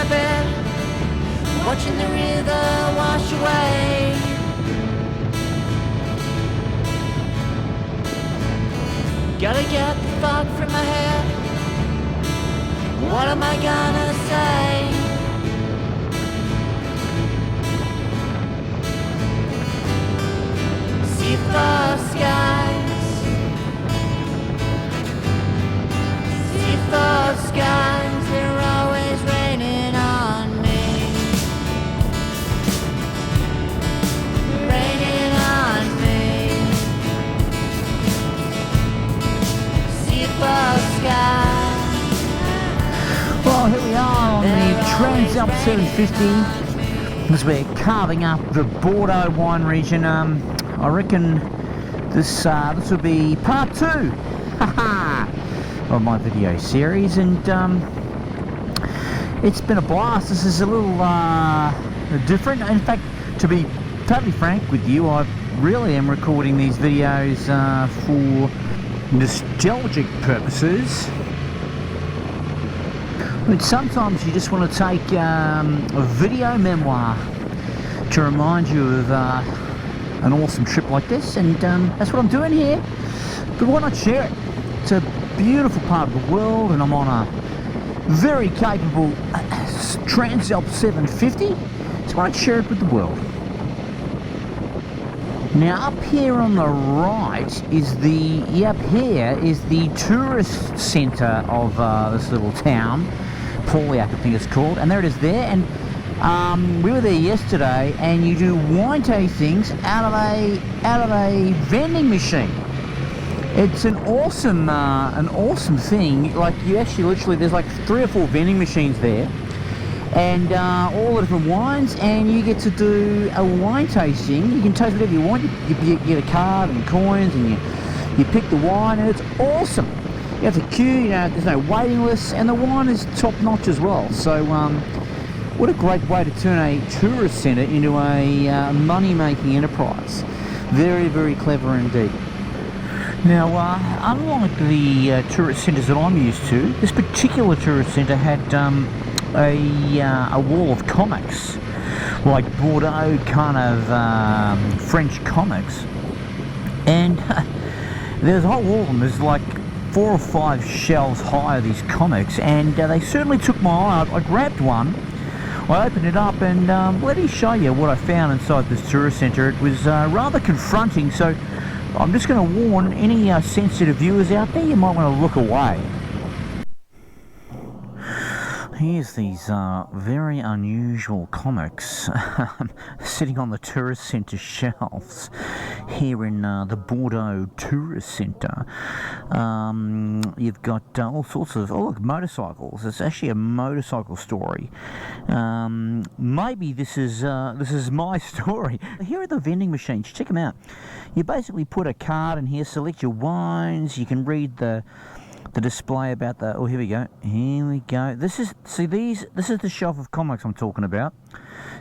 my bed, watching the river wash away. Gotta get the fog from my head. What am I gonna say? See the skies, see the skies, they're always raining on me. Raining on me. See the skies. Well, here we are on the Transalp 750 as we're carving up the Bordeaux wine region. I reckon this will be part 2 of my video series, and it's been a blast. This is a little different. In fact, to be totally frank with you, I really am recording these videos for nostalgic purposes. But sometimes you just want to take a video memoir to remind you of an awesome trip like this, and that's what I'm doing here. But why not share it? It's a beautiful part of the world, and I'm on a very capable Transalp 750, so why not share it with the world? Now up here on the right is the tourist centre of this little town, Pauliac I think it's called, and there it is there. And we were there yesterday, and you do wine tastings out of a vending machine. It's an awesome thing. Like, you actually literally, there's like 3 or 4 vending machines there, and all the different wines, and you get to do a wine tasting. You can taste whatever you want. You get a card and coins, and you pick the wine, and it's awesome. You have to queue, there's no waiting lists, and the wine is top notch as well. So what a great way to turn a tourist centre into a money-making enterprise. Very, very clever indeed. Now, unlike the tourist centres that I'm used to, this particular tourist centre had a wall of comics, like Bordeaux kind of French comics, and there's a whole wall of them. There's like 4 or 5 shelves high of these comics, and they certainly took my eye. I grabbed one, I opened it up, and let me show you what I found inside this tourist centre. It was rather confronting, so I'm just going to warn any sensitive viewers out there, you might want to look away. Here's these very unusual comics sitting on the tourist centre shelves here in the Bordeaux Tourist Centre. You've got all sorts of, oh look, motorcycles. It's actually a motorcycle story. Maybe this is my story. Here are the vending machines. Check them out. You basically put a card in here, select your wines. You can read the display about the, oh, here we go, this is the shelf of comics I'm talking about,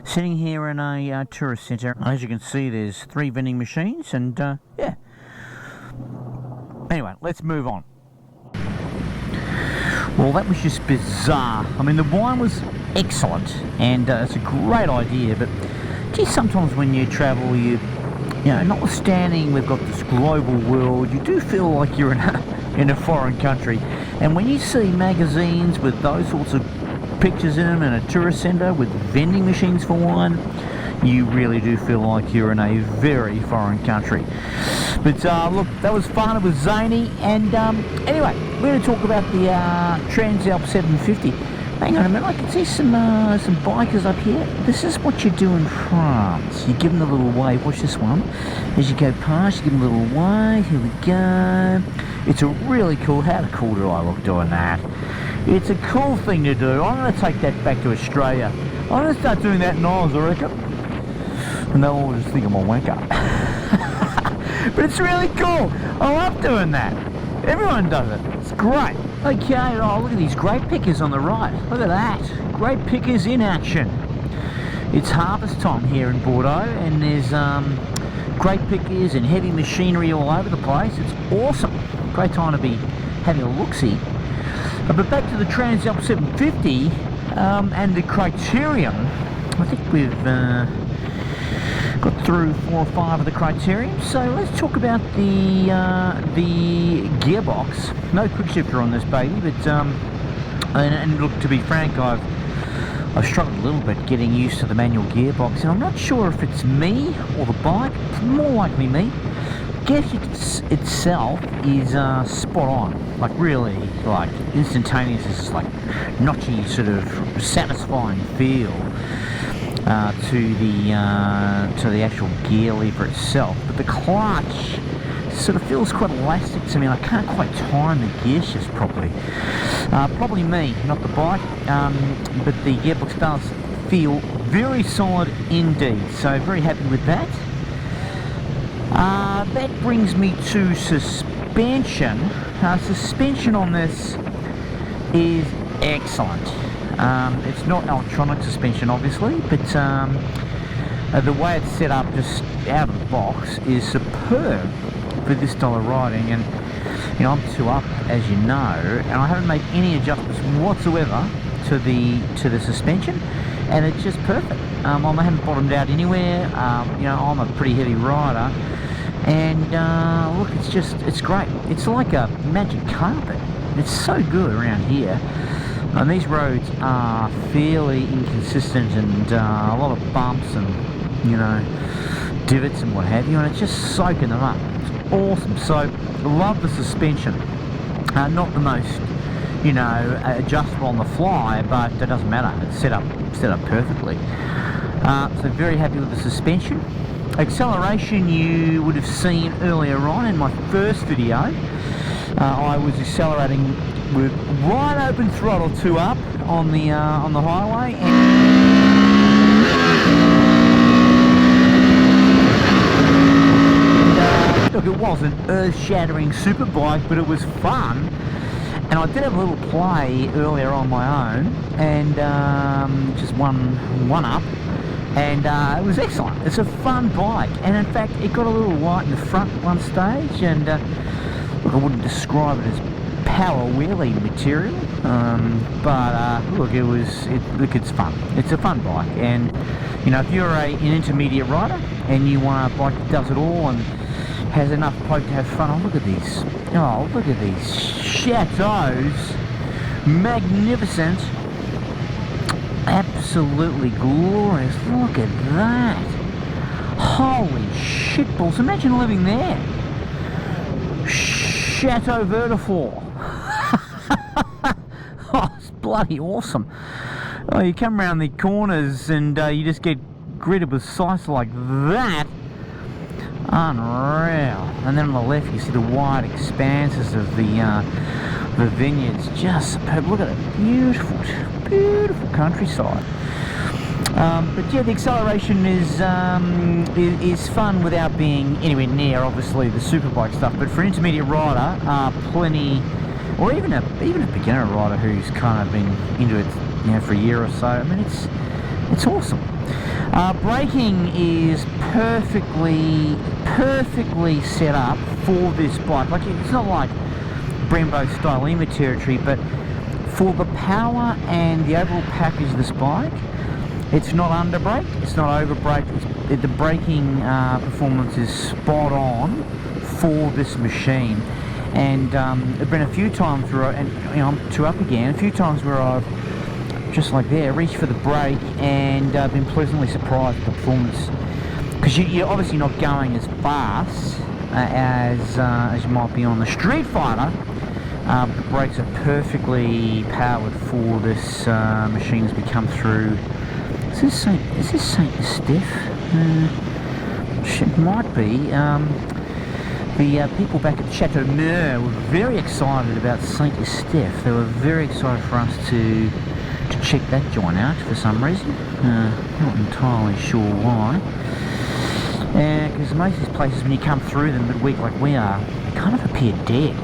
sitting here in a tourist centre. As you can see, there's 3 vending machines, and yeah, anyway, let's move on. Well, that was just bizarre. I mean, the wine was excellent, and it's a great idea, but gee, sometimes when you travel, you know, notwithstanding we've got this global world, you do feel like you're in a foreign country. And when you see magazines with those sorts of pictures in them in a tourist centre with vending machines for wine, you really do feel like you're in a very foreign country. But look, that was fun, it was zany, and anyway, we're going to talk about the Transalp 750. Hang on a minute, I can see some bikers up here. This is what you do in France. You give them a little wave. Watch this one. As you go past, you give them a little wave. Here we go. It's a really cool, how cool do I look doing that? It's a cool thing to do. I'm going to take that back to Australia. I'm going to start doing that in Oz, I reckon. And they'll all just think I'm a wanker. But it's really cool. I love doing that. Everyone does it. It's great. Okay, oh, look at these grape pickers on the right. Look at that. Grape pickers in action. It's harvest time here in Bordeaux, and there's grape pickers and heavy machinery all over the place. It's awesome. Great time to be having a look-see. But back to the Transalp 750. And the criterion, I think we've got through 4 or 5 of the criterion. So let's talk about the gearbox. No quick shifter on this baby, but and look, to be frank, I've struggled a little bit getting used to the manual gearbox, and I'm not sure if it's me or the bike. It's more likely me. Gearshift itself is spot on, like really, like instantaneous. It's like notchy, sort of satisfying feel to the actual gear lever itself. But the clutch sort of feels quite elastic to me. I can't quite time the gear shifts properly. Probably me, not the bike, but the gearbox does feel very solid indeed, so very happy with that. That brings me to suspension. Suspension on this is excellent. It's not electronic suspension obviously, but the way it's set up just out of the box is superb for this style of riding. And you know, I'm 2 up, as you know, and I haven't made any adjustments whatsoever to the suspension, and it's just perfect. I haven't bottomed out anywhere. You know, I'm a pretty heavy rider, and look, it's great. It's like a magic carpet. It's so good around here. And these roads are fairly inconsistent, and a lot of bumps and, you know, divots and what have you, and it's just soaking them up. It's awesome. So love the suspension. Not the most, you know, adjustable on the fly, but that doesn't matter. It's set up perfectly. So very happy with the suspension. Acceleration you would have seen earlier on in my first video. I was accelerating with wide open throttle 2 up on the highway. Look, it wasn't earth-shattering super bike, but it was fun. And I did have a little play earlier on my own, and just one up, and it was excellent. It's a fun bike, and in fact, it got a little light in the front one stage, and look, I wouldn't describe it as power wheelie material, but look, it's fun. It's a fun bike, and you know, if you're an intermediate rider and you want a bike that does it all and has enough poke to have fun. Oh, look at these! Oh, look at these chateaus! Magnificent! Absolutely glorious! Look at that! Holy shitballs! Imagine living there. Chateau Vertefort. Oh, it's bloody awesome. Oh, you come around the corners and you just get greeted with sights like that. Unreal. And then on the left you see the wide expanses of the vineyards. Just superb. Look at it. Beautiful, beautiful countryside. But yeah, the acceleration is fun without being anywhere near, obviously, the superbike stuff. But for an intermediate rider, plenty, or even a beginner rider who's kind of been into it, you know, for a year or so. I mean, it's awesome. Braking is perfectly set up for this bike. Like, it's not like Brembo Stylema territory, but for the power and the overall package of this bike, it's not under brake, it's not over brake. The braking performance is spot on for this machine. And there've been a few times where and you know, I'm 2 up again. A few times where I've just like there reached for the brake and been pleasantly surprised with the performance, because you're obviously not going as fast as you might be on the Street Fighter. The brakes are perfectly powered for this machine as we come through. Is this Saint Steph? It might be. The people back at Chateau Meur were very excited about Saint Steph. They were very excited for us to check that joint out for some reason. Not entirely sure why. Because most of these places, when you come through them midweek like we are, they kind of appear dead.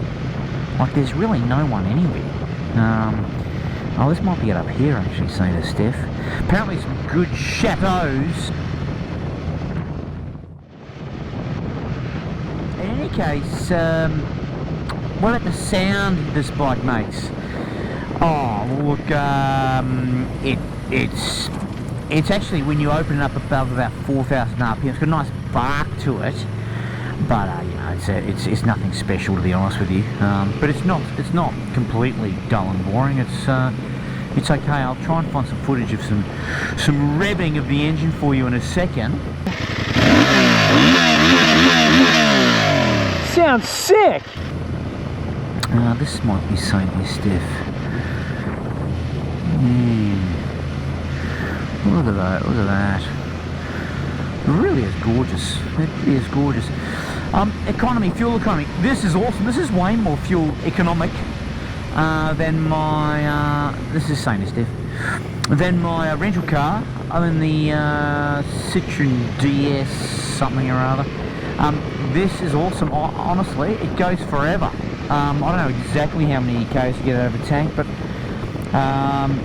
Like there's really no one anywhere. Oh, this might be it up here actually, Saint Steph. Apparently some good chateaus. In any case, what about the sound this bike makes? Oh, look, it's actually, when you open it up above about 4,000 RPM, it's got a nice bark to it, but you know, it's nothing special, to be honest with you. But it's not completely dull and boring. It's okay. I'll try and find some footage of some revving of the engine for you in a second. Sounds sick. This might be Saint Stiff. Look at that, look at that. It really is gorgeous. It is gorgeous. Economy, fuel economy. This is awesome. This is way more fuel economic than my, this is Saint Stiff, than my rental car. I'm in the Citroen DS something or other. This is awesome. Honestly, it goes forever. I don't know exactly how many k's to get out of a tank, but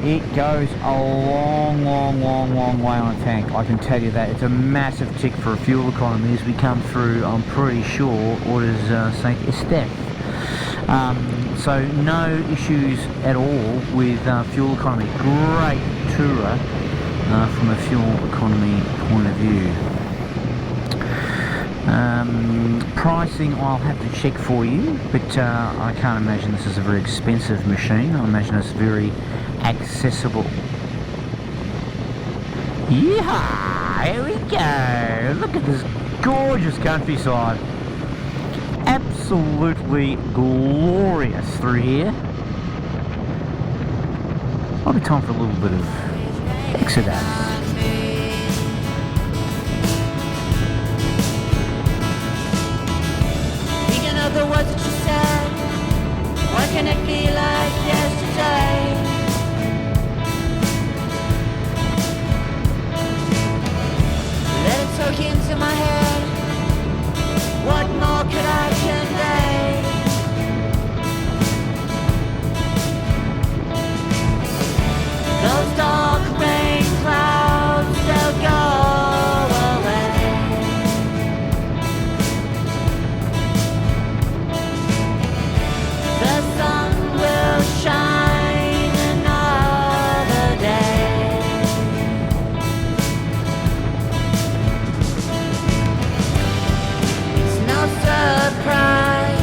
it goes a long way on a tank, I can tell you that. It's a massive tick for a fuel economy as we come through, I'm pretty sure, what is Saint Estèphe. So no issues at all with fuel economy. Great tourer from a fuel economy point of view. Pricing I'll have to check for you, but I can't imagine this is a very expensive machine. I imagine it's very accessible. Yeah, here we go. Look at this gorgeous countryside. Absolutely glorious through here. Might be time for a little bit of Exodus. The words that you said, why can it be like yesterday? Let it soak into my head. What more could I convey? Those dark rain clouds, they'll go away. The sun will shine another day. It's no surprise.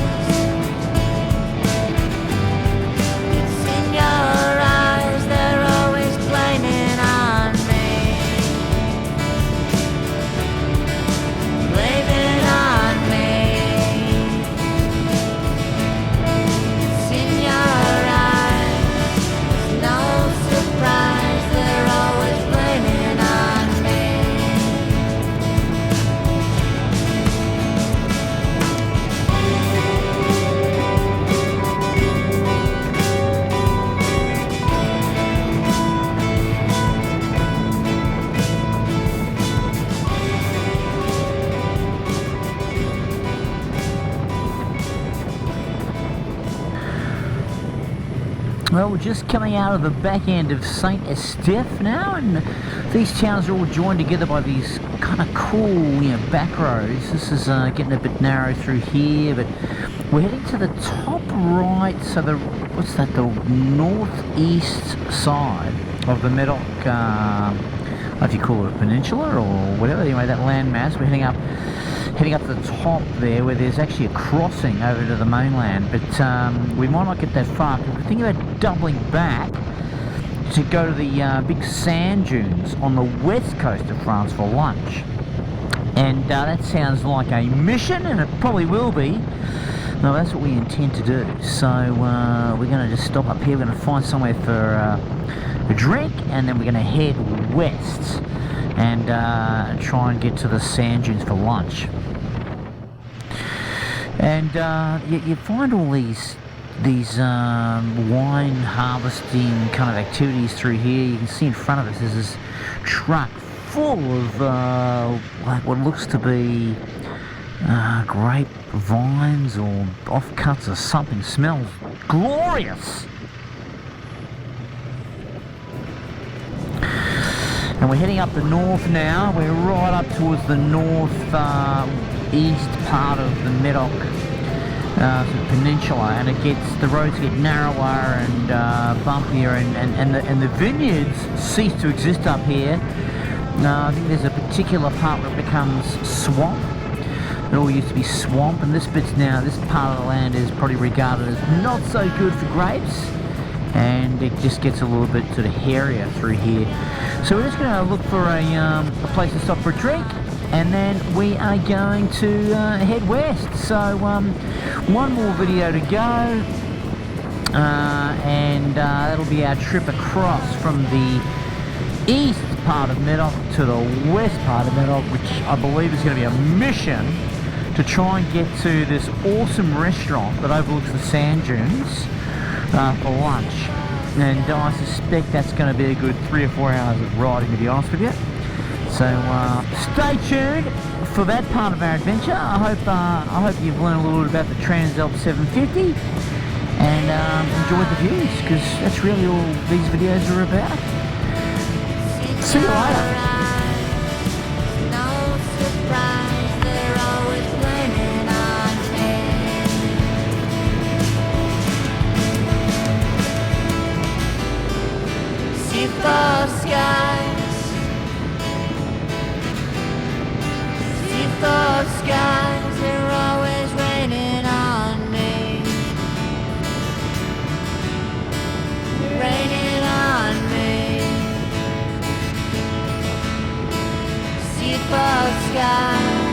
It's in your eyes, they're always blaming on me. Blaming on me. It's in your eyes, no surprise, they're always blaming on me. Well, we're just coming out of the back end of Saint Estèphe now, and these towns are all joined together by these kind of cool, you know, back roads. This is getting a bit narrow through here, but we're heading to the top right, so the, what's that, the northeast side of the Medoc, I don't know if you call it a peninsula or whatever, anyway, that landmass. We're heading up to the top there, where there's actually a crossing over to the mainland, but we might not get that far, because we're thinking about doubling back to go to the big sand dunes on the west coast of France for lunch. And that sounds like a mission, and it probably will be. No, that's what we intend to do. So we're going to just stop up here. We're going to find somewhere for a drink, and then we're going to head west and try and get to the sand dunes for lunch. And you find all these wine harvesting kind of activities through here. You can see in front of us there's this truck full of like what looks to be grape vines or offcuts or something. Smells glorious. And we're heading up the north now. We're right up towards the north east part of the Medoc sort of peninsula, and the roads get narrower and bumpier, and the vineyards cease to exist up here. I think there's a particular part where it becomes swamp. It all used to be swamp, and this part of the land is probably regarded as not so good for grapes, and it just gets a little bit sort of hairier through here. So we're just going to look for a place to stop for a drink, and then we are going to head west. So one more video to go, and that'll be our trip across from the east part of Medoc to the west part of Medoc, which I believe is going to be a mission to try and get to this awesome restaurant that overlooks the sand dunes for lunch. And I suspect that's going to be a good 3 or 4 hours of riding, to be honest with you. So stay tuned for that part of our adventure. I hope you've learned a little bit about the Transalp 750 and enjoyed the views, because that's really all these videos are about. See you later. The skies, see the skies, they're always raining on me, raining on me. See the skies,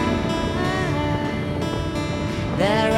they're